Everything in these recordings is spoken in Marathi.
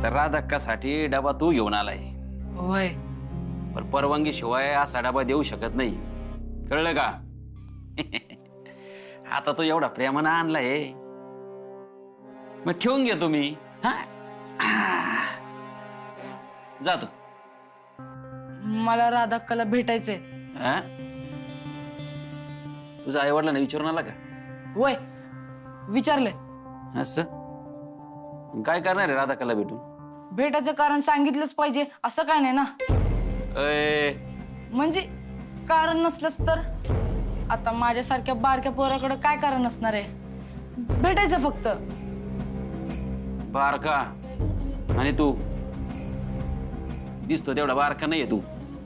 तर राधक्कासाठी डबा तू घेऊन आलाय. होय. पण परवानगी शिवाय असा डबा देऊ शकत नाही, कळलं का? आता तो एवढा प्रेमानं आणलाय, मग ठेवून घे तुम्ही. जातो. मला राधाक्काला भेटायचंय. तुझ्या आई वडिलांना विचारून आला का? होय, विचारले. असं काय करणार आहे राधाक्काला भेटून? भेटायचं कारण सांगितलंच पाहिजे असं काय नाही ना. अय, म्हणजे कारण नसलंच तर आता माझ्यासारख्या बारक्या पोराकडे काय कारण असणार आहे? भेटायचं फक्त. बारका आणि तू दिसतो तेवढा बारका नाहीये तू.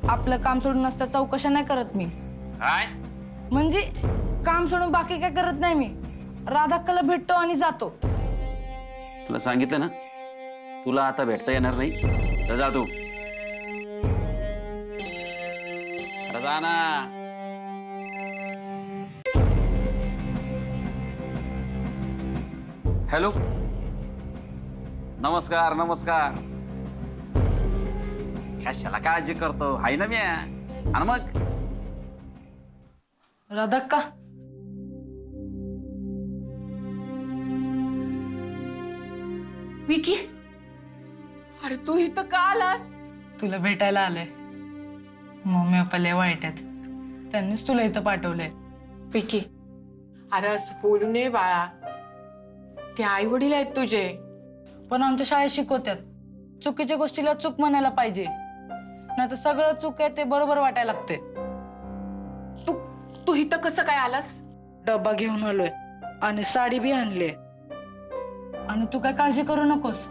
आपलं काम सोडून नसता चौकशा नाही करत मी. काय म्हणजे काम सोडून बाकी काय करत नाही मी. राधाक्काला भेटतो आणि जातो. तुला सांगितलं ना, तुला आता भेटता येणार नाही, तर जा तू. अरे जा ना. हॅलो, नमस्कार नमस्कार. कशाला काळजी करतो, हाय ना मी. आणि मग राधाक्का, विकी, अरे तू इथं का आलास? तुला भेटायला आलंय. मम्मी पप्पा लय वाईट आहेत, त्यांनीच तुला इथं पाठवलंय. विकी, अरे असं बोलू नये बाळा. ते आई वडील आहेत तुझे. पण आमच्या शाळेत शिकवतात चुकीच्या गोष्टीला चूक म्हणायला पाहिजे, नाही तर सगळं चूक आहे ते बरोबर वाटायला लागते. तू तू इथं कसं काय आलास? डब्बा घेऊन आलोय आणि साडी बी आणली. आणि तू काय काळजी करू नकोस.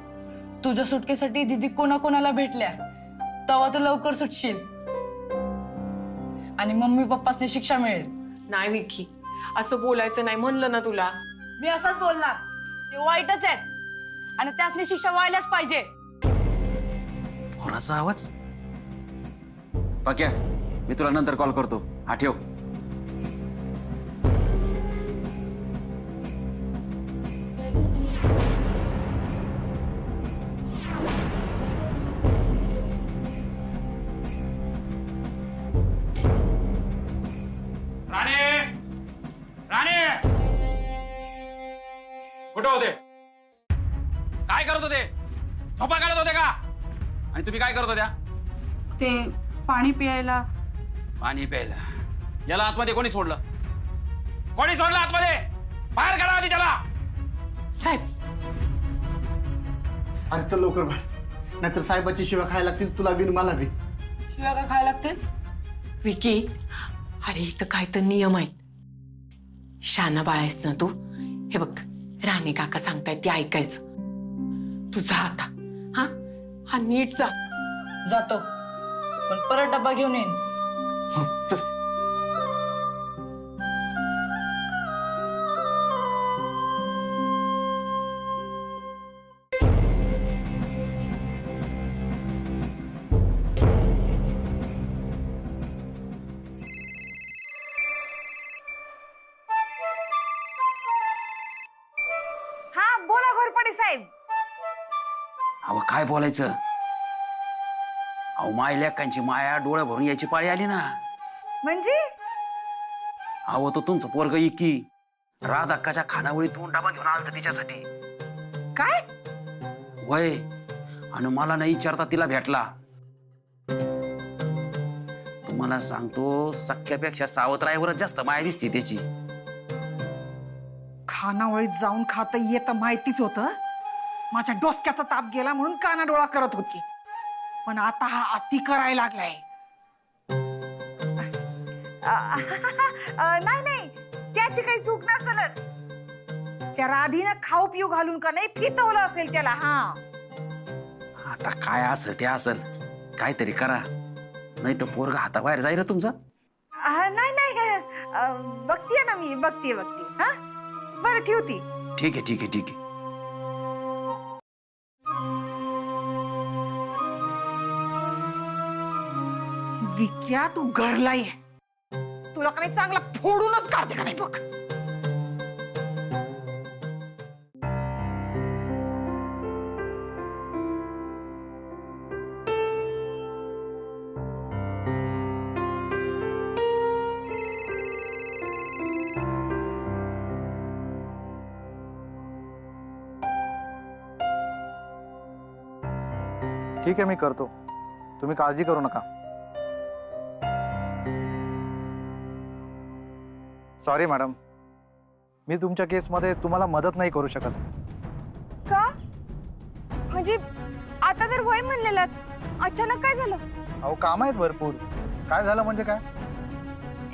तुझ्या सुटकेसाठी दीदी कोणाकोणाला भेटल्या, तेव्हा तू लवकर सुटशील आणि मम्मी पप्पासनी शिक्षा मिळेल. नाही विकी, असं बोलायचं नाही म्हणलं ना तुला. मी असंच बोलणार. ते वाईटच आहेत आणि त्यासनी शिक्षा व्हायलाच पाहिजे. फोनाचा आवाज. पाक्या, मी तुला नंतर कॉल करतो. हा ठेव. राणे, राणे, कुठं होते? काय करत होते? झोपा काढत होते का? आणि तुम्ही काय करत होत्या? ते पाणी प्यायला. पाणी प्यायला? याला आतमध्ये कोणी सोडलं? कोणी सोडलं आतमध्ये? बाहेर काढा आधी त्याला. साहेब, अरे चल लवकर बाहेर, नाहीतर साहेबाची शिव्या खायला लागतील तुला बी मला बी. शिवाय का खायला लागतील? विकी, अरे इथं काय तर नियम आहेत. शाना बाळायस ना तू. हे बघ, राणे काका सांगतायत ते ऐकायचं. तू जा आता. हा हा नीट जा. जातो, पण परत डब्बा घेऊन येईन. चल. हा बोला घोरपडे साहेब. अहो काय बोलायचं? अहो माय लेकांची माया डोळ्या भरून यायची पाळी आली ना. म्हणजे अहो तो तुमचं पोरग इकी राधाक्काच्या खानावळी तोंड डबा घेऊन आलं तिच्यासाठी. काय? वय, आणि मला नाही विचारता तिला भेटला. तुम्हाला सांगतो, सख्यापेक्षा सावत्राईवरच जास्त माया दिसते त्याची. खानावळीत जाऊन खात येतं माहितीच होतं. माझ्या डोसक्याचा ताप गेला म्हणून कानाडोळा करत होती, पण आता हा अति करायला लागलाय. नाही नाही, त्याची काही चूक नसेलच. त्या राधीनं खाऊ पिऊ घालून का नाही फितवलं असेल त्याला. हा आता काय असं ते असल, काहीतरी करा, नाही तर पोरग हाताबाहेर जाईल रे तुमचा. नाही नाही, बघतीये ना मी, बघतीये. हा बरं ठेवती. ठीक आहे ठीक आहे ठीक आहे. विक्या, तू घरला ये. तुला का नाही चांगला फोडूनच काढते का नाही बघ. ठीक आहे, मी करतो. तुम्ही काळजी करू नका. सॉरी मॅडम, मी तुमच्या केसमध्ये तुम्हाला मदत नाही करू शकत. का? म्हणजे आता तर वय म्हणलेलं, अचानक काय झालं? अहो काम आहेत भरपूर. काय झालं म्हणजे काय?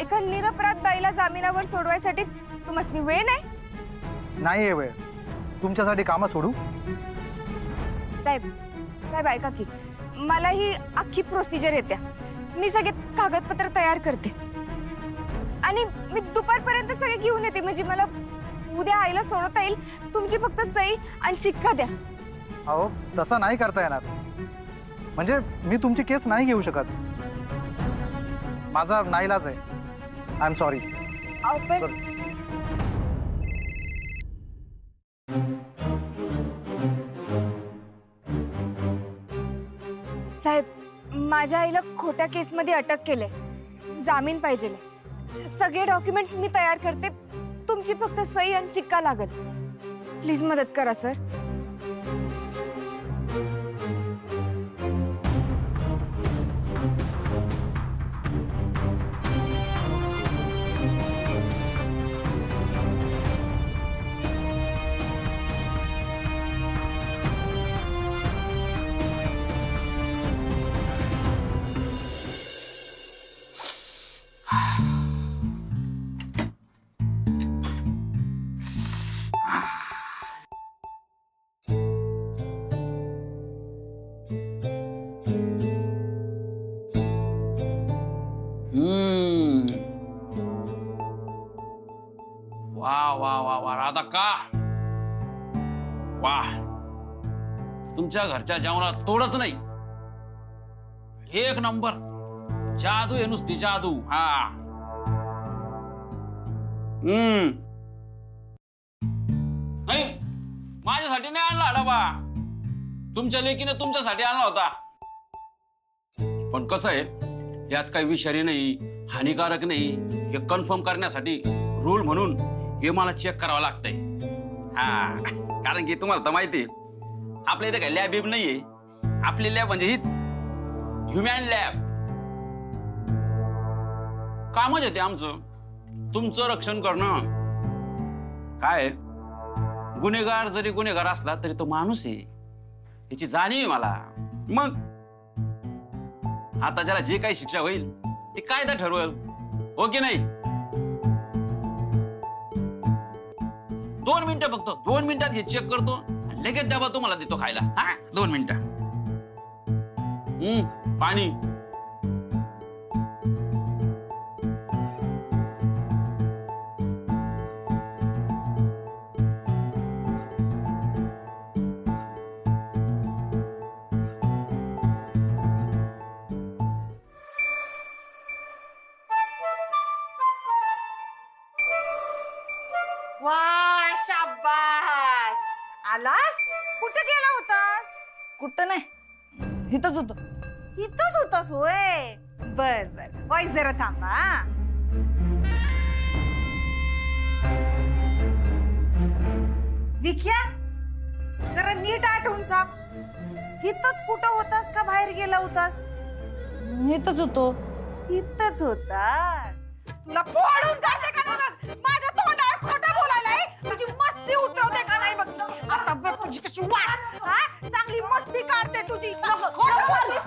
एका निरपराध बाईला जामिनावर सोडवायसाठी तुम्हाला वेळ नाही? नाही आहे वेळ. तुमच्यासाठी कामं सोडू? साहेब साहेब ऐका की, मला ही अख्खी प्रोसिजर येत्या. मी सगळे कागदपत्र तयार करते आणि मी दुपारपर्यंत सगळे घेऊन येते. म्हणजे मला उद्या आईला सोडवता येईल. तुमची फक्त सही आणि शिक्का द्या. अहो तसं नाही करता येणार. म्हणजे मी तुमची केस नाही घेऊ शकत. माझा नाईलाज आहे. I am sorry. अहो, पण साहेब, माझ्या आईला खोट्या केसमध्ये अटक केलंय. जामीन पाहिजे. सगळे डॉक्युमेंट्स मी तयार करते. तुमची फक्त सही आणि शिक्का लागत. प्लीज मदत करा सर. वा वा वा वा राधा का वा. तुमच्या घरच्या जेवणात तोडच नाही. एक नंबर जादू आहे, नुसती जादू. हा नाही, माझ्यासाठी नाही आणला डबा. तुमच्या लेकीने तुमच्यासाठी आणला होता. पण कसं आहे, यात काही विषारी नाही, हानिकारक नाही. हे कन्फर्म करण्यासाठी रूल म्हणून हे मला चेक करावं लागतंय. हा, कारण की तुम्हाला तर माहिती आहे आपल्या इथे काही लॅब बिब नाहीये. आपली लॅब म्हणजे हीच ह्युमॅन लॅब. कामच आहे ते आमचं, तुमचं रक्षण करणं. काय गुन्हेगार जरी गुन्हेगार असला तरी तो माणूस आहे, याची जाणीव आहे मला. मग आता ज्याला जे काही शिक्षा होईल ते कायदा ठरवल, हो की नाही? 2 मिनिटं फक्त, 2 मिनिटात हे चेक करतो आणि लगेच डबा तुम्हाला देतो खायला. हा, 2 मिनिटं. पाणी. वा शाबास. आलास? कुठे गेला होतास? कुठं नाही, इथंच होतो. इथंच होतास होय. बर बर, वाई जरा थांबा. विख्या, जरा नीट आठवून सांग, इथंच कुठं होतास का बाहेर गेला होतास? इथंच होतो. इथंच होतास. तुला फोडून काढते का नाही? माझ्या तोंडावर खोटं बोलायला तुझी मस्ती उतरवते का नाही? बघ आता बघ तुझी कशी वाट. हा, चांगली मस्ती काढते तुझी. खोटं बोलतेस.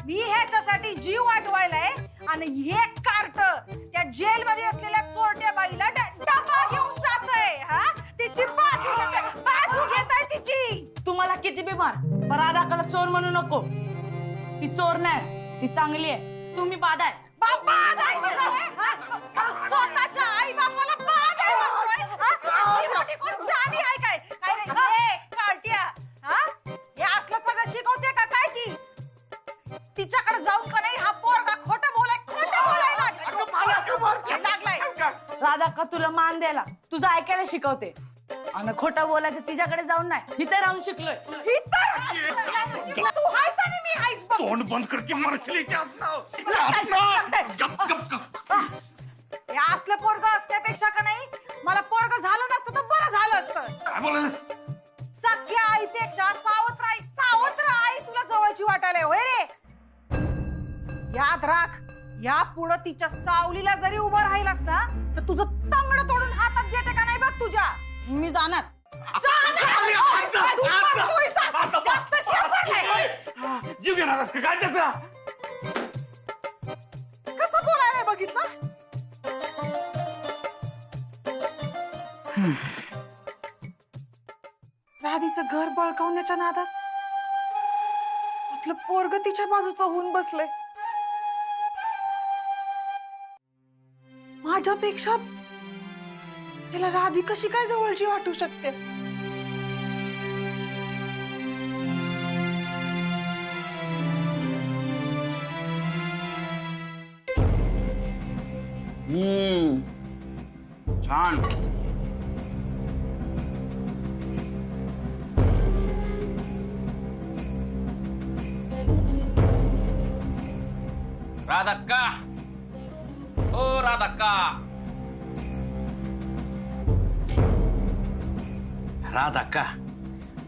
मी ह्याच्यासाठी जीव वाटवायलाय आणि हे कार्ट त्या जेल मध्ये असलेल्या चोरट्या बाईला डबा घेऊन जातय. हा, तिची बाजू घेताय तिची. तुम्हाला किती बिमार, पण राधाकडे चोर म्हणू नको. ती चोर नाही, ती चांगली आहे. तुम्ही बाद आहे. स्वतःच्या आई बापाला बाद आहे म्हणतोय. आपली मोठी कोण शहाणी आहे काय? काय रे हे कार्ट्या? हा, हे असलं सगळं शिकवते का काय ती? तिच्याकडे जाऊन का नाही हा पोरगा खोटं बोलायला लागलाय. राधा का तुला मान द्यायला, तुझं ऐकायला शिकवते. आणि खोटं बोलायचं तिच्याकडे जाऊन नाही, इथे राहून शिकलोय. तू हायस आणि मी हायस बघ. तोंड बंद करके मरशील. हे असलं पोरग असण्यापेक्षा का नाही मला पोरग झालं नसतं तर बरं झालं नसतं. काय बोलायला? सख्या आईपेक्षा सावत्र आई तुला जवळची वाटायला होय रे. याद राख, या पुढं तिच्या सावलीला जरी उभं राहिलास ना तर तुझं तंगड तोडून हातात देते का नाही बघ तुझ्या. मी जाणार. जास्त शेवटलाय. जीव घेणार असतं काय त्याचा? कसं बोलायला बघितलं. राधीचं घर बळकावण्याच्या नादात आपलं पोरग तिच्या बाजूचं होऊन बसलंय. माझ्यापेक्षा त्याला राधी कशी काय जवळची वाटू शकते. छान. राधाक्का, ओ राधाक्का. राधाक्का,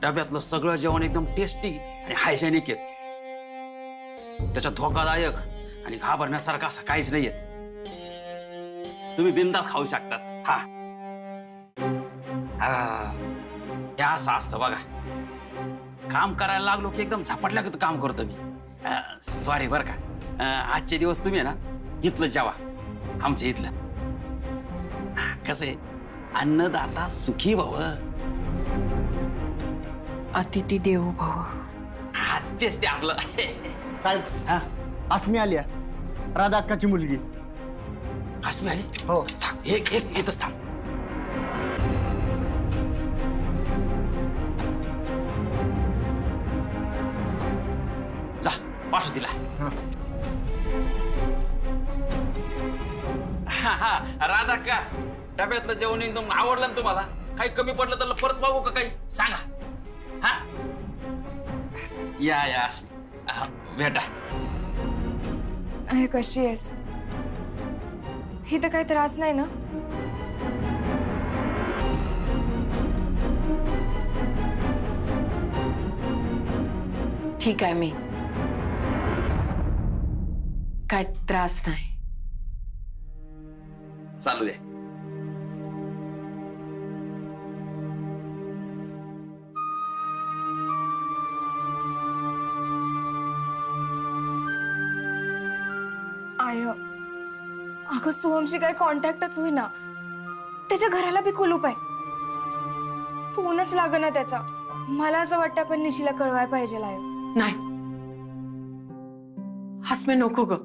डब्यातलं सगळं जेवण एकदम टेस्टी आणि हायजेनिक आहेत. त्याच्यात धोकादायक आणि घाबरण्यासारखं असं काहीच नाही येत. तुम्ही बिनधास्त खाऊ शकतात. हा हे असं असतं बघा. काम करायला लागलो की एकदम झपाटल्या की काम करतो मी. सॉरी बरं का. आजचे दिवस तुम्ही ना इथलं जेवा, आमच्या इथलं. कसं आहे, अन्नदाता सुखी भव. अतिथी देवो भव. हा तेच ते आपलं. साहेब हा अस्मी आल्या, राधा अक्काची मुलगी. अस्मी आली. हो. थांब, एक येतच थांब. जा पाठव तिला. हा राधा का, डब्यातलं जेवण एकदम आवडलं ना तुम्हाला? काही कमी पडलं तर परत बघू का काही सांगा. हा या या भेटा. अरे कशी आहेस? ही तर काही त्रास नाही ना? ठीक आहे मी. काय त्रास नाही. चालू दे. आय अगं सोहमशी काही कॉन्टॅक्टच होईना. त्याच्या घराला बी कुलूप आहे. फोनच लागेना त्याचा. मला असं वाटतं पण निशीला कळवाय पाहिजे आय. नाही हसमे नको ग.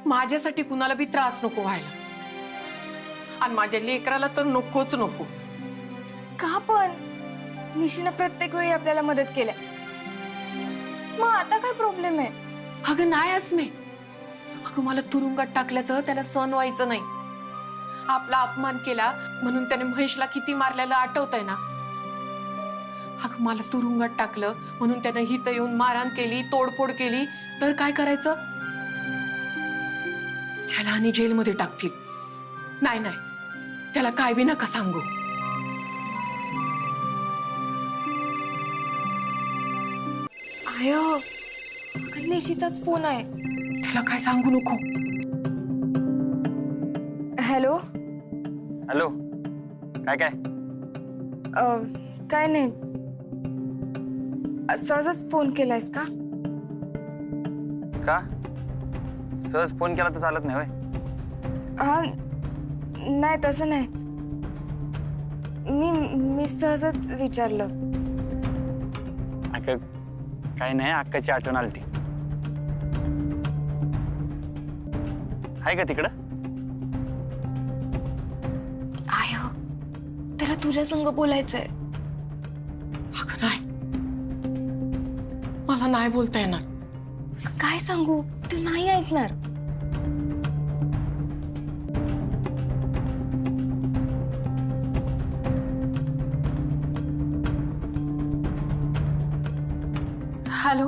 माझ्यासाठी कुणाला बी त्रास नको व्हायला. आणि माझ्या लेकराला तर नकोच नको. का पण? निशीनं प्रत्येक वेळी आपल्याला मदत केल्या. मग आता काय प्रॉब्लेम आहे? अगं नाही अस्मे. अगं मला तुरुंगात टाकल्याचं त्याला सहन व्हायचं नाही. आपला अपमान केला म्हणून त्याने महेशला किती मारलेलं आठवतंय ना. अगं मला तुरुंगात टाकलं म्हणून त्याने हित येऊन मारहाण केली, तोडफोड केली तर काय करायचं? त्याला आणि जेलमध्ये टाकतील. नाही नाही त्याला काय बी नका सांगू. आय निशीचाच फोन आहे. त्याला काय सांगू नको. हॅलो. हॅलो. काय काय? काय नाही. सहजच फोन केलायस का? का सहज फोन केला तर चालत नाही होय? हा नाही तसं नाही. मी सहजच विचारलं. काही नाही, अक्काची आठवण आली. आहे का तिकडं? आय त्याला तुझ्या संग बोलायचंय. अगं नाही मला नाही बोलता येणार. काय सांगू? तू नाही ऐकणार. हॅलो.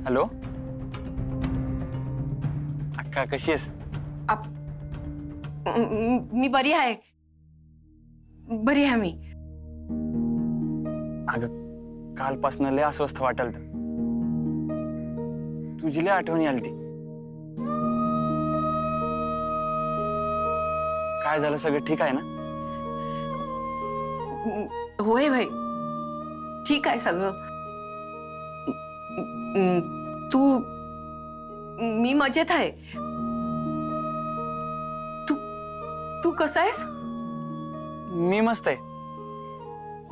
हॅलो. अक्का कशी आहेस? मी बरी आहे. बरी आहे मी. अगं कालपासनं लय अस्वस्थ वाटल तर तुझी लय आठवणी आली ती. काय झालं, सगळं ठीक आहे ना? होय भाई, ठीक आहे सगळं. तू मी मजेत आहे. तू तू कसा आहेस? मी मस्त आहे.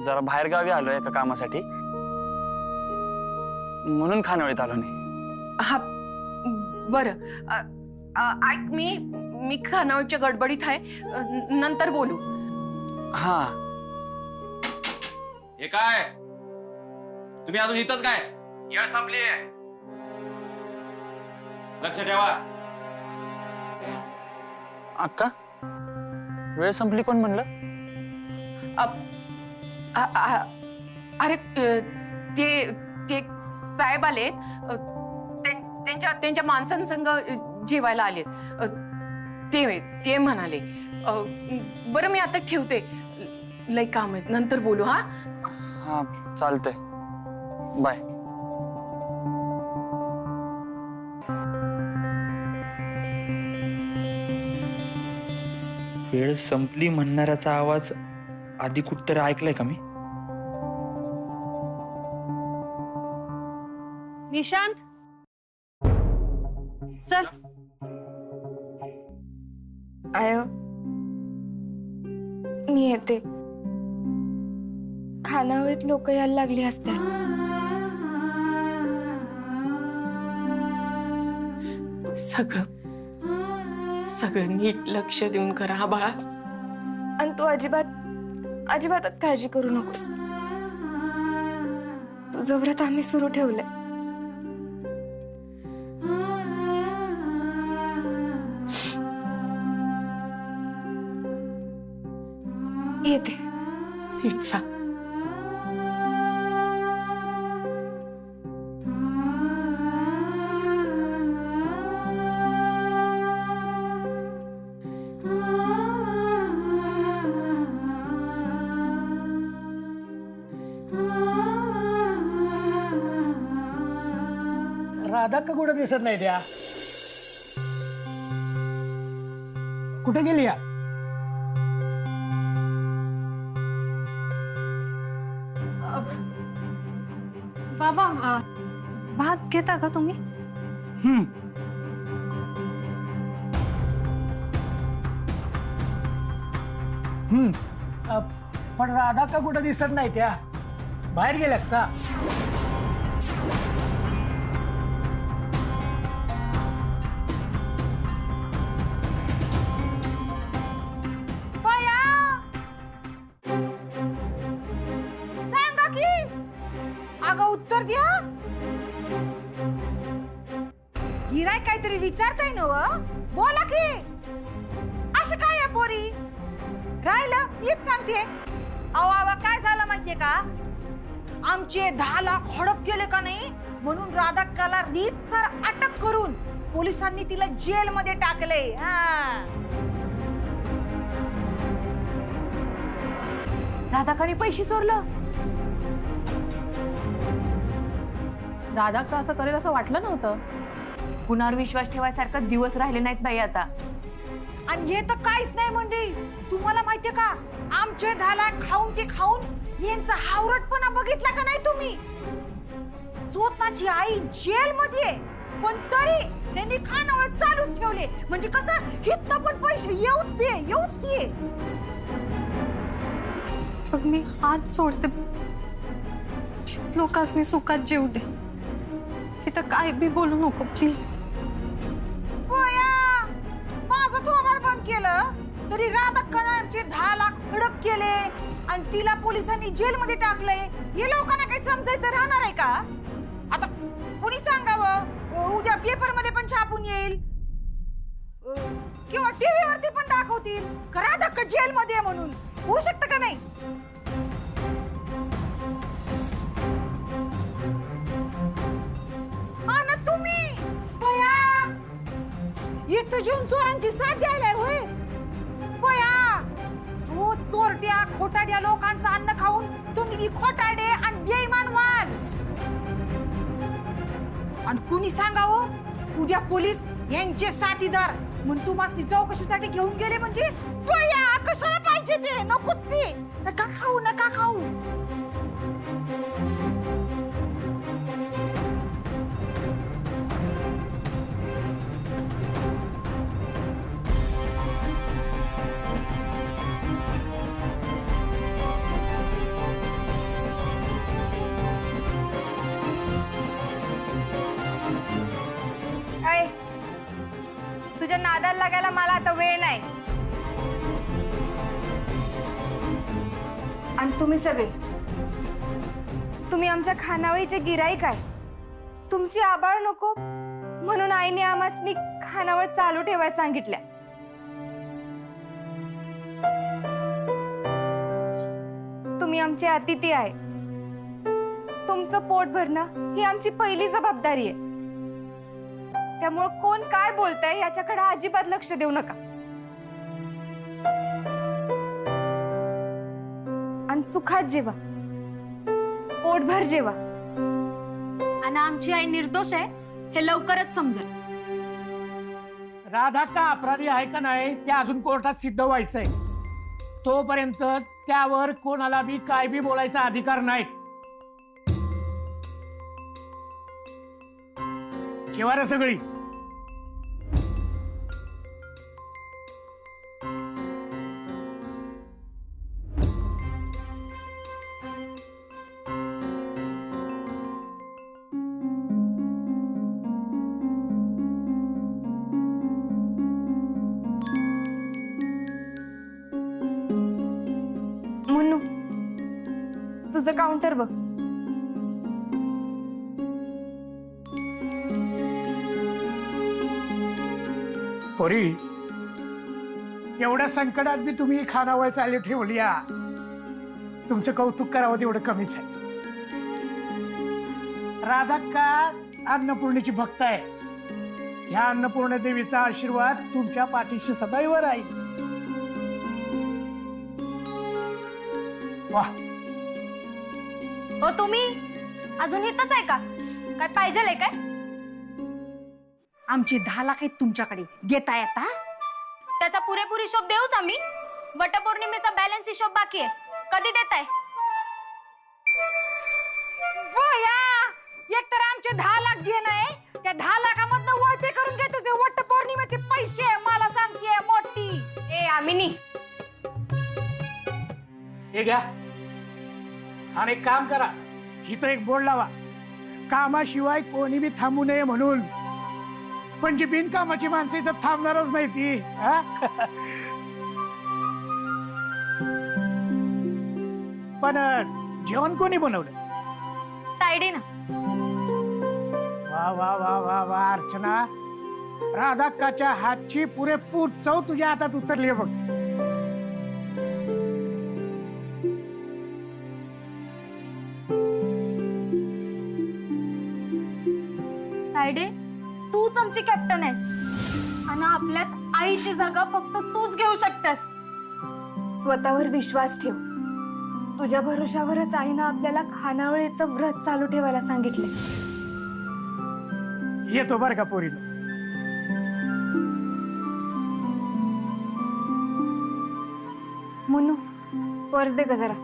जरा बाहेर गावी आलोय एका कामासाठी, म्हणून खानावळीत आलो नाही. हा बरं. ऐक, मी खानावळीच्या गडबडीत आहे. नंतर बोलू. हा. हे काय, तुम्ही अजून इथंच काय? येळ संपली. लक्ष ठेवा. अक्का, वेळ संपली कोण म्हणलं? अरे ते साहेब आलेत. त्यांच्या माणसांसंग जेवायला आलेत. ते म्हणाले. बरं मी आता ठेवते, लय काम आहेत, नंतर बोलू. हा हा चालतंय, बाय. वेळ संपली म्हणणाऱ्याचा आवाज आधी कुठतरी ऐकलाय का मी? निशांत, चल. आय मी येते. खानावळीत लोक यायला लागली असतात. सगळं नीट लक्ष देऊन करा हा बाळा. आणि तू अजिबातच काळजी करू नकोस. तुझं व्रत आम्ही सुरू ठेवलंय. येते. नीट सांग. राधा का कुठं दिसत नाही? त्या कुठे गेली? या बाबा, भात घेता का तुम्ही? पण राधा का कुठं दिसत नाही? त्या बाहेर गेल्यात का? सांगा की. अगं उत्तर द्या. गिराय काहीतरी विचारताय ना व? बोला की. असं काय या पोरी? राहिलं मीच सांगते. अहो काय झालं माहितीये का? आमचे 10 लाख हडप गेले का नाही, म्हणून राधाक्काला रीतसर अटक करून पोलिसांनी तिला जेल मध्ये टाकले. राधाकाने पैसे चोरलं. राधा का असं करेल असं वाटलं नव्हतं. कुणावर विश्वास ठेवायसारखा दिवस राहिले नाहीत बाई आता. आणि हे तर काहीच नाही मंडळी. तुम्हाला माहितीये का, आमचे 10 लाख खाऊन ते खाऊन यांचा हावरटपणा बघितला का नाही तुम्ही? स्वतःची आई जेल मध्ये, पण तरी त्यांनी खानावळ चालूच ठेवले. म्हणजे कसं, हितनं पण पैसे येऊच दे. बघ मी हात सोडते. प्लीज लोकांनी सुखात जेवू दे. इथं काय बी बोलू नको प्लीज. माझं थोबाड बंद केलं तरी राधाक्कानं आमचे 10 लाख हडप केले आणि तिला पोलिसांनी जेल मध्ये टाकलंय. हे लोकांना काही समजायचं राहणार आहे का? आता कोणी सांगावं? उद्या पेपर मध्ये पण छापून येईल किंवा टीव्ही वरती पण दाखवतील का राधाक्का जेल मध्ये म्हणून. होऊ शकतं का नाही? ना तुम्ही बया इथं जेवून चोरांची साथ द्यायला होय? बया, हो चोरट्या खोटाड्या लोकांचं अन्न खाऊन तुम्ही बी खोटाडे आणि बेईमान व्हाल. आणि कुणी सांगावं उद्या पोलीस यांचे साथीदार म्हणून तुम्हाला चौकशीसाठी घेऊन गेले म्हणजे बया कशाला पाहिजे ते नकोच ते. नका खाऊ नका खाऊ. ऐ, तुझ्या नादाला लागायला मला आता वेळ नाही. आणि तुम्ही सगळे तुम्ही आमच्या खानावळीचे गिराईक आहे. तुमची आबाळ नको म्हणून आईने आम्हासनी खानावळ चालू ठेवायला सांगितल्या. तुम्ही आमचे अतिथी आहे. तुमचं पोट भरणं ही आमची पहिली जबाबदारी आहे. त्यामुळे कोण काय बोलतंय याच्याकडे अजिबात लक्ष देऊ नका. आणि सुखात जेवा, पोटभर जेवा. आणि आमची आई निर्दोष आहे हे लवकरच समजेल. राधा का अपराधी आहे का नाही ते अजून कोर्टात सिद्ध व्हायचंय. तोपर्यंत त्यावर कोणाला बी काय बी बोलायचा अधिकार नाही. जेवा रे सगळी. मुन्नू, तुझं काउंटर बघ. पोरी, एवढ्या संकटात बी तुम्ही खानावळ चालू ठेवली. तुमचं कौतुक करावं तेवढं कमीच आहे. राधा का अन्नपूर्णेची भक्त आहे. ह्या अन्नपूर्ण देवीचा आशीर्वाद तुमच्या पाठीशी सदैव राहील. वाह. हो, तुम्ही अजून इथंच आहे का? काय पाहिजे काय? आमचे 10 लाख आहेत तुमच्याकडे, देता येता? त्याचा पुरेपूर हिशोब देऊच आम्ही. वटपौर्णिमेचा बॅलन्स हिशोब बाकी आहे. कधी देताय? बया, एक तर आमचे 10 लाख घेणं आहे. त्या 10 लाखामधनं वळते करून घे तुझे वटपौर्णिमेचे पैसे. मला सांगते मोठी. ए आमिनी, हे घ्या. आणि एक काम करा, इथं एक बोर्ड लावा, कामाशिवाय कोणी बी थांबू नये म्हणून. पण जी बिनकामाची माणसं इथं थांबणारच नाही ती. पण जेवण कोणी बनवलं? तायडी ना. वा वा वा वा वा अर्चना, राधाक्काच्या हातची पुरेपूर चव तुझ्या हातात उतरली बघ. तायडे, तूच आमची कॅप्टन आहेस आणि आपल्यात आईची जागा फक्त तूच घेऊ शकतेस. स्वतःवर विश्वास ठेव. तुझ्या भरोशावरच आईनं आपल्याला खानावळीचं व्रत चालू ठेवायला सांगितले. येतो बरं का पोरीला. मुन्नू, पर्स दे ग जरा.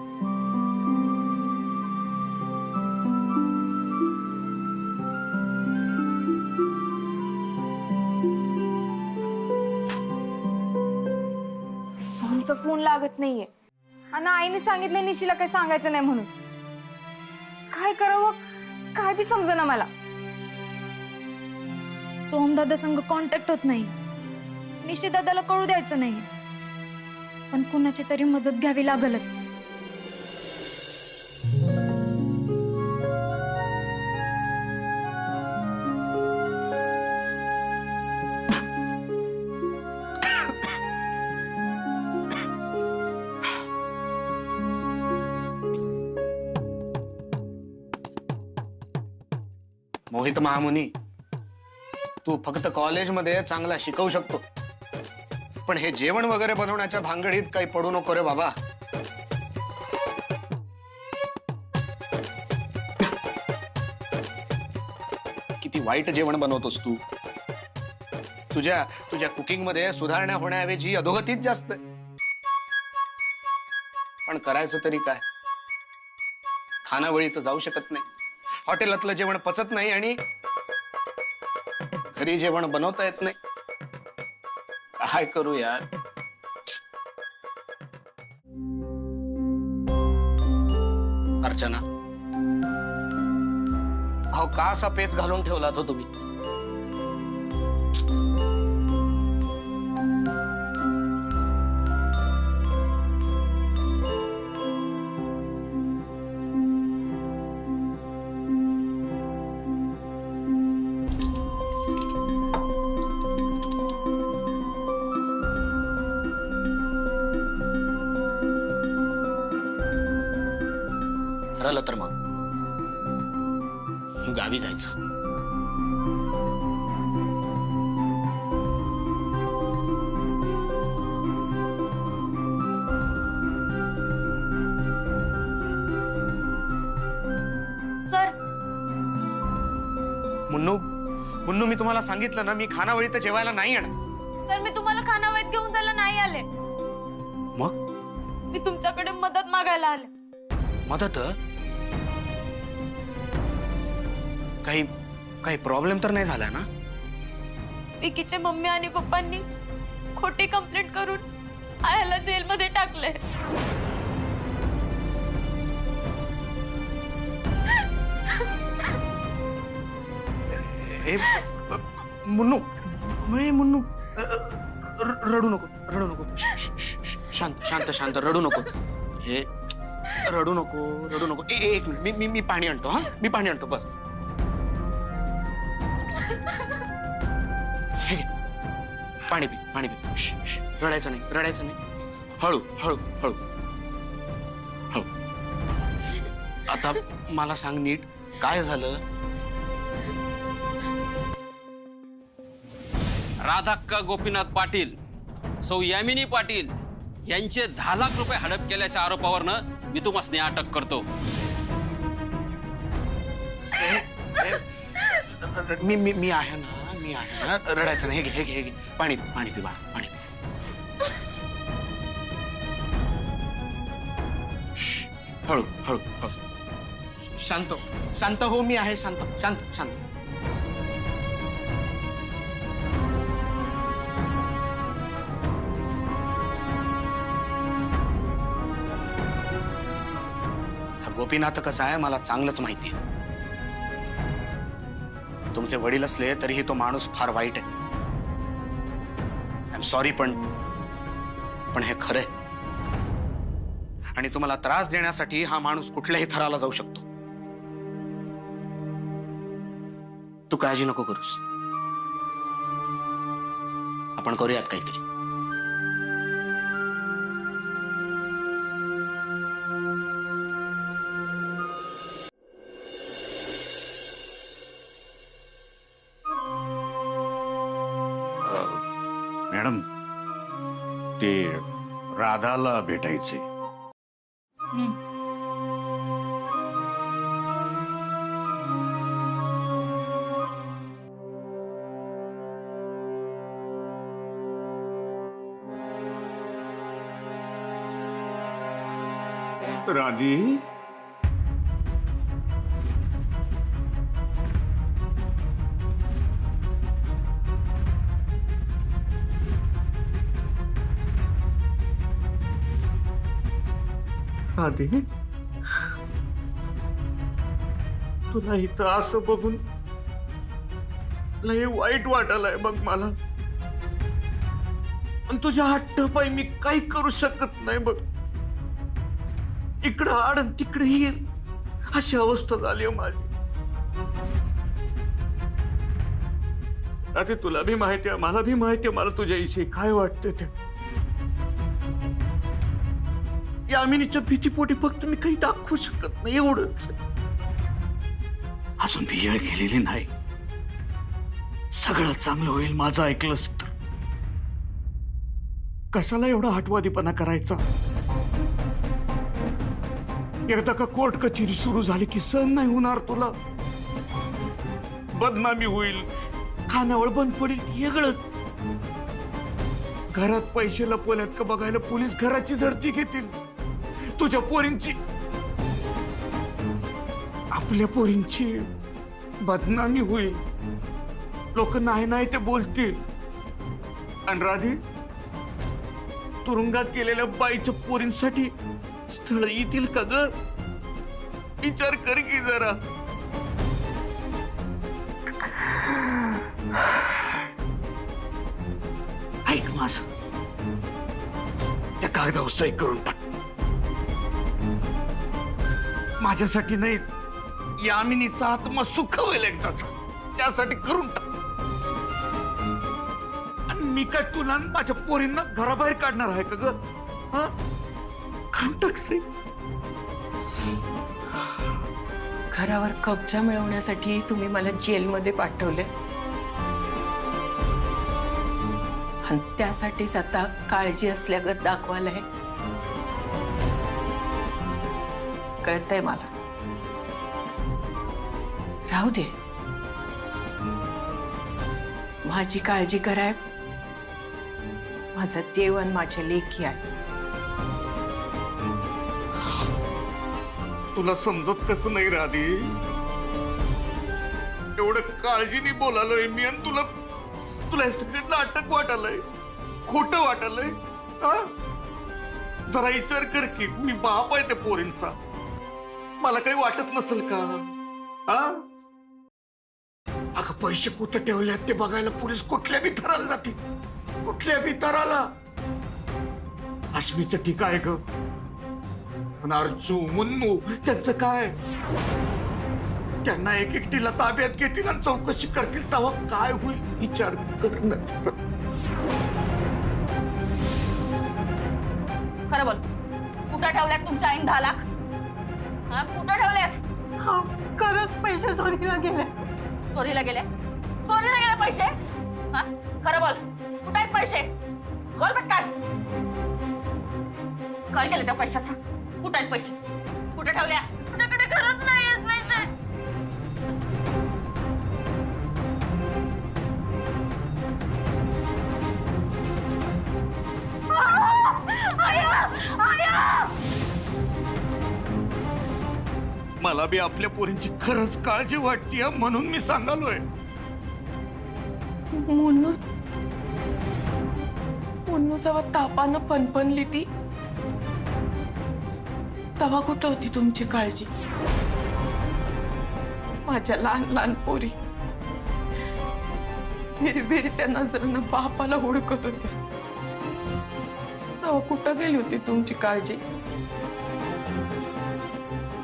सोमचा फोन लागत नाहीये आणि आईने सांगितलं निशीला काही सांगायचं नाही म्हणून. काय करावं काय बी समजेना मला. सोमदादा संग कॉन्टॅक्ट होत नाही. निशी दादाला कळू द्यायचं नाही. पण कुणाची तरी मदत घ्यावी लागलच. मोहित महामुनी, तू फक्त कॉलेजमध्ये चांगला शिकवू शकतो, पण हे जेवण वगैरे बनवण्याच्या भांगडीत काही पडू नको रे बाबा. किती वाईट जेवण बनवतोस तू. तुझ्या तुझ्या कुकिंग मध्ये सुधारणा होण्याऐवजी अधोगतीच जास्त आहे. पण करायचं तरी काय? खानावळी तर जाऊ शकत नाही, हॉटेलातलं जेवण पचत नाही आणि घरी जेवण बनवता येत नाही. काय करू यार? अर्चना, अहो का असा पेच घालून ठेवला तो तुम्ही? ठरलं तर मग गावी जायचं. सर मुन्नू मुन्नू, मी तुम्हाला सांगितलं ना, मी खानावळीत जेवायला नाही येणार. सर मी तुम्हाला खानावळीत घेऊन जायला नाही आले. मग मी तुमच्याकडे मदत मागायला आले. मदत? काही काही प्रॉब्लेम तर नाही झाला ना? विकीचे मम्मी आणि पप्पांनी खोटी कंप्लेंट करून आयाला जेलमध्ये टाकले. मुन्नू, मुन्नू, रडू नको, रडू नको. शांत शांत शांत, रडू नको. हे रडू नको, रडू नको. एक मिनिट, मी पाणी आणतो. हा, मी पाणी आणतो, बस. पाणी पी, पाणी पी. रडायचं नाही, रडायचं नाही. हळू हळू हळू हळू. आता मला सांग नीट काय झालं? राधाक्का गोपीनाथ पाटील, सौ यामिनी पाटील यांचे 10 लाख रुपये हडप केल्याच्या आरोपावरनं मी तुम्हाला अटक करतो. मी आहे ना, मी आहे ना. रडायचं नाही. हे घे, हे घे. पाणी पाणी पी बाळा, पाणी. हळू हळू हळू. शांत शांत हो. मी आहे शांत शांत शांत. हा गोपीनाथ कसा आहे मला चांगलंच माहिती आहे. तुमचे वडील असले तरीही तो माणूस फार वाईट आहे. आय एम सॉरी, पण हे खरंय. आणि तुम्हाला त्रास देण्यासाठी हा माणूस कुठल्याही थराला जाऊ शकतो. तू काळजी नको करूस. आपण करूयात काहीतरी. मॅडम, ते राधाला भेटायचे. राधी, राधी, तुला इथं असं बघून लय वाईट वाटायलाय बघ मला. पण तुझ्या हट्टपायी मी काही करू शकत नाही बघ. इकडं आड आणि तिकडे ही अशी अवस्था झाली माझी. आता तुला भी माहिती आहे, मला भी माहिती आहे मला तुझ्याविषयी काय वाटतं ते. यामिनीच्या भीतीपोटी फक्त मी काही दाखवू शकत नाही, एवढंच. अजून भी वेळ गेलेली नाही. सगळं चांगलं होईल माझं ऐकलंस तर. कशाला एवढा हटवादीपणा करायचा? एकदा का कोर्ट कचेरी सुरू झाली की सहन नाही होणार तुला. बदनामी होईल, खानावळ बंद पडेल, वेगळं. घरात पैसे लपवल्यात का बघायला पोलीस घराची झडती घेतील. तुझ्या पोरींची, आपल्या पोरींची बदनामी होईल. लोक नाही नाही ते बोलतील. आणि राधी, तुरुंगात गेलेल्या बाईच्या पोरींसाठी स्थळ येतील का ग? विचार कर की जरा. ऐक माझं, त्या कागदावर सही करून टाक. माझ्यासाठी नाही, यामिनीचा आत्मा सुख होईल एकदाच, त्यासाठी करून टाक. आणि मी काय तुला आणि माझ्या पोरींना घराबाहेर काढणार आहे का ग? हा, करून टाक सही. घरावर कब्जा मिळवण्यासाठी तुम्ही मला जेलमध्ये पाठवले आणि त्यासाठीच आता काळजी असल्यागत दाखवायलाय. कळतंय मला. राहू दे, माझी काळजी कराय माझा देव आणि माझ्या लेखी आहे. तुला समजत कसं नाही राधी? एवढं काळजीने बोलालोय मी, आणि तुला तुला हे सगळं नाटक वाटालंय, खोटं वाटालंय. जरा विचार कर की, मी बाप आहे त्या पोरींचा. मला काही वाटत नसेल का? अगं पैसे कुठं ठेवल्यात ते बघायला पोलीस कुठल्या बी थराला जातील, कुठल्या बी थराला. अस्मीचं ठीक आहे ग, पण अर्जू, मुन्नू त्यांचं काय? त्यांना एक एकटीला ताब्यात घेतील आणि चौकशी करतील, तेव्हा काय होईल विचार करण्याचं. खरं बोल, कुठं ठेवल्यात तुमच्या आईन 10 लाख? हा, कुठं ठेवल्यात? खरंच पैसे चोरीला गेले. चोरीला गेले? चोरीला गेले पैसे? हा, खरं बोल, कुठं आहेत पैसे? बोल पटकन. काय केलं त्या पैशाचं? कुठं आहेत पैसे? कुठे ठेवल्या? तुझ्याकडे खरंच नाही आहेत पैसे. मला बी आपल्या पोरींची खरंच काळजी वाटते, म्हणून मी सांगालोय. मुन्नू जेव्हा तापानं फणफणली ती, तेव्हा कुठं होती तुमची काळजी? माझ्या लहान लहान पोरी भिरभिर त्या नजरेनं बापाला हुडकत होत्या, तेव्हा कुठं गेली होती तुमची काळजी?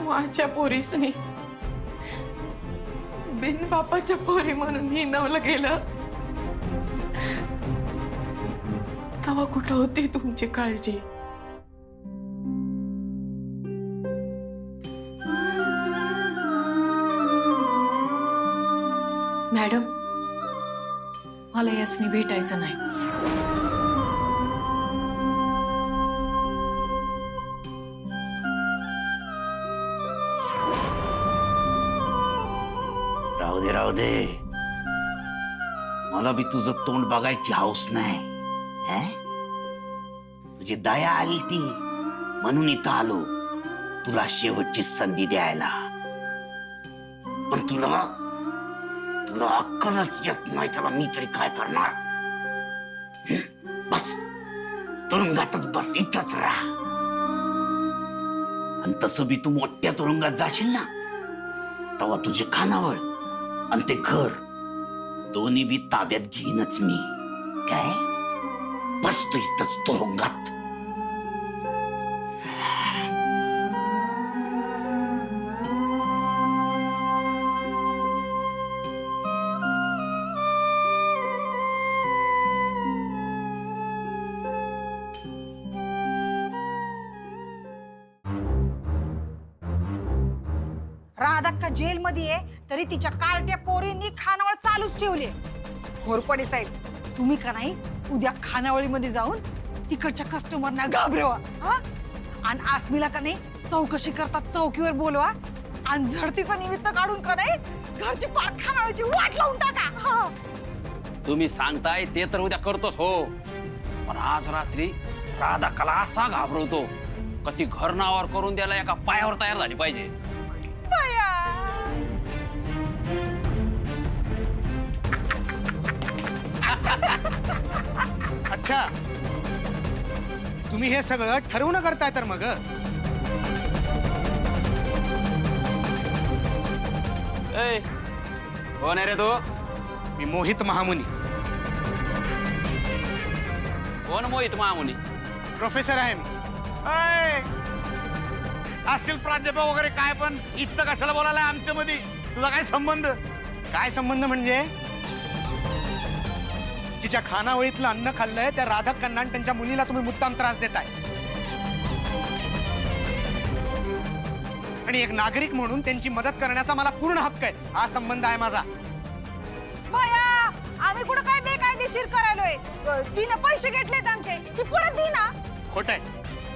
माझ्या पोरीसनी बिन बापाच्या पोरी म्हणून हिणवलं गेलं, तेव्हा कुठं होती तुमची काळजी? मॅडम, मला यासनी भेटायचं नाही. राहू दे, मला बी तुझं तोंड बघायची हौस नाही. तुझी दया आली ती म्हणून इथं आलो तुला शेवटची संधी द्यायला. पण तुला अक्कलच येत नाही, त्याला मी तरी काय करणार? बस तुरुंगातच बस, इथंच राहा. आणि तसं बी तू मोठ्या तुरुंगात जाशील ना, तेव्हा तुझे खानावळ आणि ते घर दोन्ही बी ताब्यात घेईनच मी. काय बस तू इथंच तुरुंगात. राधा जेलमध्ये आहे तरी तिच्या कार्ट्या पोरींनी खानावळ चालूच ठेवली. घोरपडे साहेब, तुम्ही का नाही उद्या खानावळीमध्ये जाऊन तिकडच्या कस्टमरना घाबरवा, हा? आणि आसमीला का नाही चौकशी करतात चौकीवर बोलवा. आणि झडतीचं निमित्त काढून का नाही घरची पार खानावळीची वाट लावून टाका. हा. तुम्ही सांगताय ते तर उद्या करतोच हो, पण आज रात्री राधा कला असा घाबरवतो का ती घर नावावर करून द्यायला एका पायावर तयार झाली पाहिजे. बया. अच्छा, तुम्ही हे सगळं ठरवून करताय तर मग ए, कोण आहे रे तू? मी मोहित महामुनी. कोण मोहित महामुनी? प्रोफेसर आहे मी. असशील प्राध्यापक वगैरे काय, पण इथं कशाला बोलायला आमच्या मध्ये? तुझा काय संबंध? काय संबंध म्हणजे जिच्या खानावळीतलं अन्न खाल्लंय त्या राधा खन्ना आणि त्यांच्या मुलीला तुम्ही मुद्दाम त्रास देताय, आणि एक नागरिक म्हणून त्यांची मदत करण्याचा मला पूर्ण हक्क आहे. हा संबंध आहे माझा. बया, आम्ही कुठं काय बेकायदेशीर करायलोय? तिनं पैसे घेतलेत आमचे, ती परत दे ना. खोट आहे,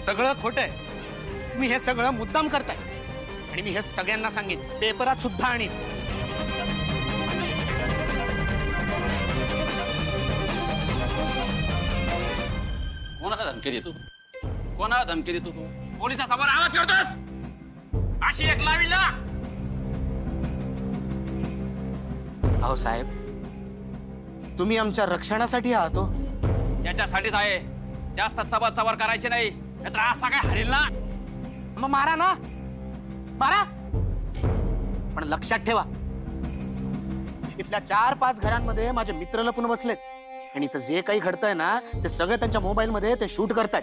सगळं खोट आहे. तुम्ही हे सगळं मुद्दाम करताय आणि मी हे सगळ्यांना सांगेन, पेपरात सुद्धा आणीन. कोणाला धमकी देतो? कोणाला धमकी देतो तू? पोलिसासमोर आवाज करतोस? अशी एक लावी ना. अहो साहेब, तुम्ही आमच्या रक्षणासाठी आहात हो. त्याच्यासाठीच आहे. जास्त चबात चबार करायचे नाही, नाहीतर असा काय हरेल ना. मग मारा ना, मारा, पण लक्षात ठेवा, इथल्या 4-5 घरांमध्ये माझे मित्र लपून बसलेत आणि इथं जे काही घडतंय ना ते सगळं त्यांच्या मोबाईल मध्ये ते शूट करतायत.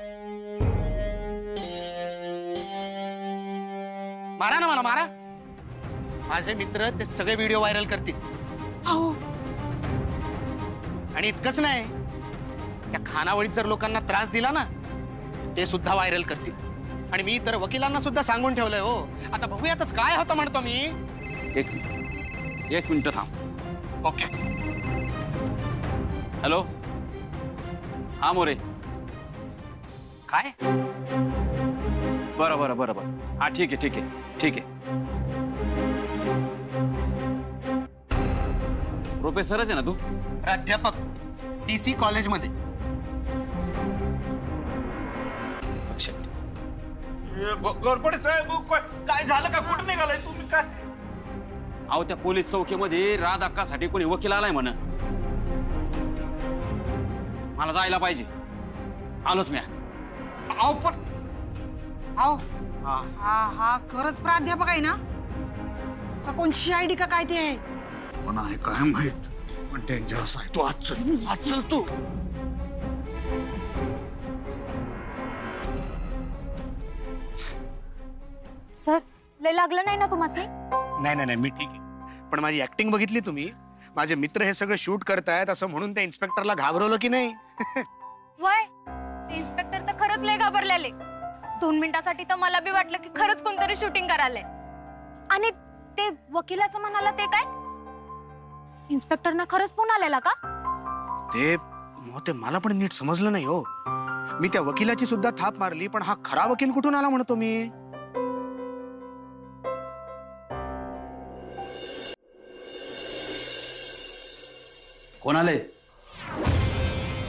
मारा ना मला, मारा. माझे मित्र ते सगळे व्हिडिओ व्हायरल करतील. अहो, आणि इतकंच नाही, त्या खानावळीत जर लोकांना त्रास दिला ना ते सुद्धा व्हायरल करतील. आणि मी तर वकिलांना सुद्धा सांगून ठेवलंय हो. आता बघूयातच काय होतं म्हणतो मी. एक मिनिट थांब. ओके. हॅलो, हा मोरे. काय? बरं बरं बरं बरं, हा ठीक आहे ठीक आहे ठीक आहे. प्रोफेसरच आहे ना तू? प्राध्यापक, DC कॉलेजमध्ये. घोरपडे साहेब, काय झालं का? कुठं निघालाय तुम्ही? काय? अहो, त्या पोलीस चौकीमध्ये राध अक्कासाठी कोणी वकील आलाय म्हण. मला जायला पाहिजे. आलोच मी. अहो पण अहो, हा खरंच प्राध्यापक आहे ना? का कोण CID का काय ते आहे? पण आहे काय माहित, पण डेंजरस आहे. तू आज चल तू. सर, लय लागलं नाही ना तुम्हाला? नाही नाही नाही, मी ठीक आहे. पण माझी ऍक्टिंग बघितली तुम्ही? माझे मित्र हे सगळं शूट करतायत असं म्हणून त्या इन्स्पेक्टरला घाबरवलं की नाही? वय, ते इन्स्पेक्टर तर खरंच लय घाबरलेले. 2 मिनिटासाठी तर मला बी वाटलं की खरंच कोणतरी शूटिंग करायलंय. आणि ते वकिलाचं म्हणाला ते काय? इन्स्पेक्टरना खरंच फोन आलेला का? ते मला पण नीट समजलं नाही हो. मी त्या वकिलाची सुद्धा थाप मारली, पण हा खरा वकील कुठून आला म्हणतो मी. कोण आले?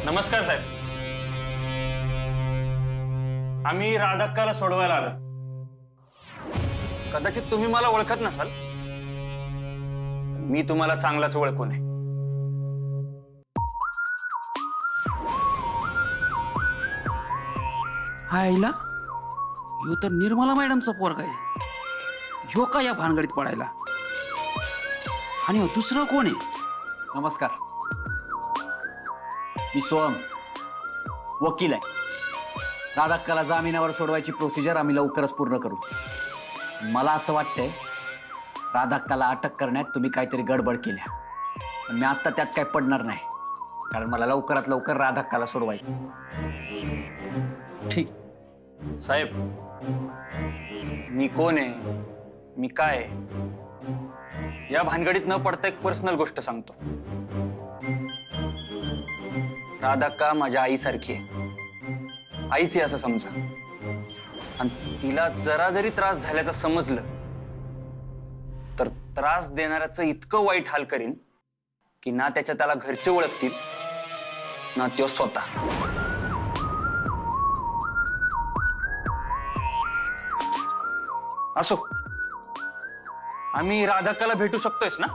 नमस्कार साहेब, आम्ही राधक्काला सोडवायला आलो. कदाचित तुम्ही मला ओळखत नसाल, मी तुम्हाला चांगलाच ओळखून आहे. आईला ह्यो तर निर्मला मॅडमचा पोरगा आहे. ह्यो का या भानगडीत पडायला? आणि दुसरं कोण आहे? नमस्कार, मी सोहम, वकील आहे. राधाक्काला जामिनावर सोडवायची प्रोसिजर आम्ही लवकरच पूर्ण करू. मला असं वाटतंय राधाक्काला अटक करण्यात तुम्ही काहीतरी गडबड केल्या, पण मी आत्ता त्यात काय पडणार नाही, कारण मला लवकरात लवकर राधाक्काला सोडवायचं. ठीक साहेब, मी कोण आहे, मी काय आहे, या भानगडीत न पडता एक पर्सनल गोष्ट सांगतो. राधाक्का माझ्या आईसारखी आहे. आईच आहे असं समजा. आणि तिला जरा जरी त्रास झाल्याचं समजलं तर त्रास देणाऱ्याचं इतकं वाईट हाल करीन की ना त्याला घरचे ओळखतील ना तो स्वतः. असो, आम्ही राधाकाला भेटू शकतोयस ना?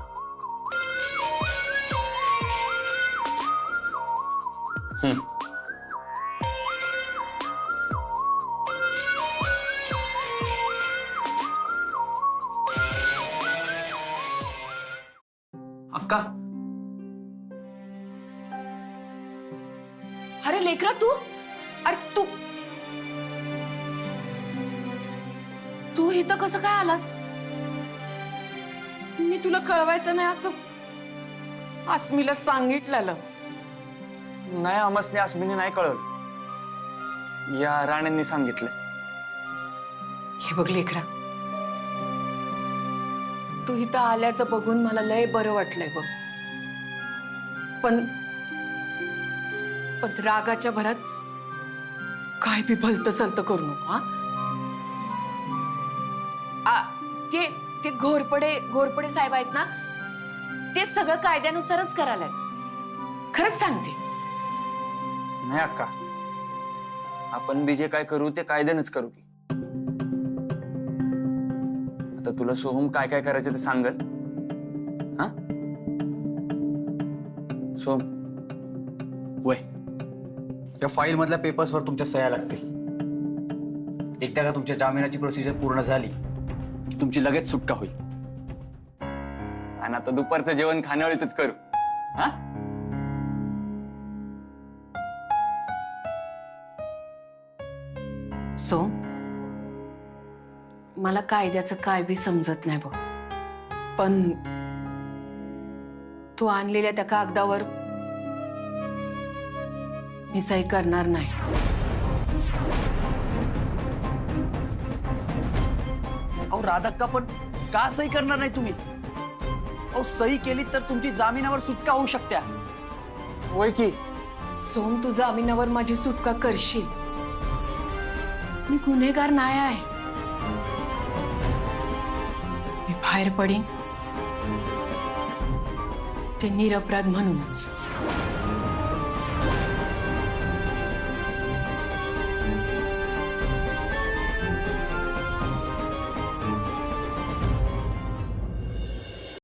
अक्का. अरे लेकरा तू, अरे तू इथं कसं काय आलास? मी तुला कळवायचं नाही असं आसमीला सांगितलेलं. नाही, आमसने आसमीने नाही कळवलं, या राण्यांनी सांगितलं. हे बघ लेकरा, तू इथं आल्याचं बघून मला लय बरं वाटलंय बघ. पण रागाच्या भरात काय बी भलतं सलतं करू नको. ते घोरपडे साहेब आहेत ना, ते सगळं कायद्यानुसारच करायला. खरंच सांगते. नाही अक्का, आपण बी जे काय करू ते कायद्यानेच करू की. आता तुला सोहम काय काय करायचं ते सांगत. हा सोहम, वय त्या फाईल मधल्या पेपर्सवर तुमच्या सह्या लागतील. एकदा का तुमच्या जामिनाची प्रोसिजर पूर्ण झाली की तुमची लगेच सुटका होईल. आणि आता दुपारचं जेवण खाण्यावळीतच करू. हा सो मला कायद्याचं काय बी समजत नाही बघ. पण तू आणलेल्या त्या कागदावर मी सही करणार नाही. अहो राधाक्का, पण का सही करणार नाही तुम्ही? अहो सही केली तर तुमची जामिनावर सुटका होऊ शकते. होय की सोम, तू जामिनावर माझी सुटका करशील. मी गुन्हेगार नाही आहे. मी बाहेर पडीन ते निरपराध म्हणूनच.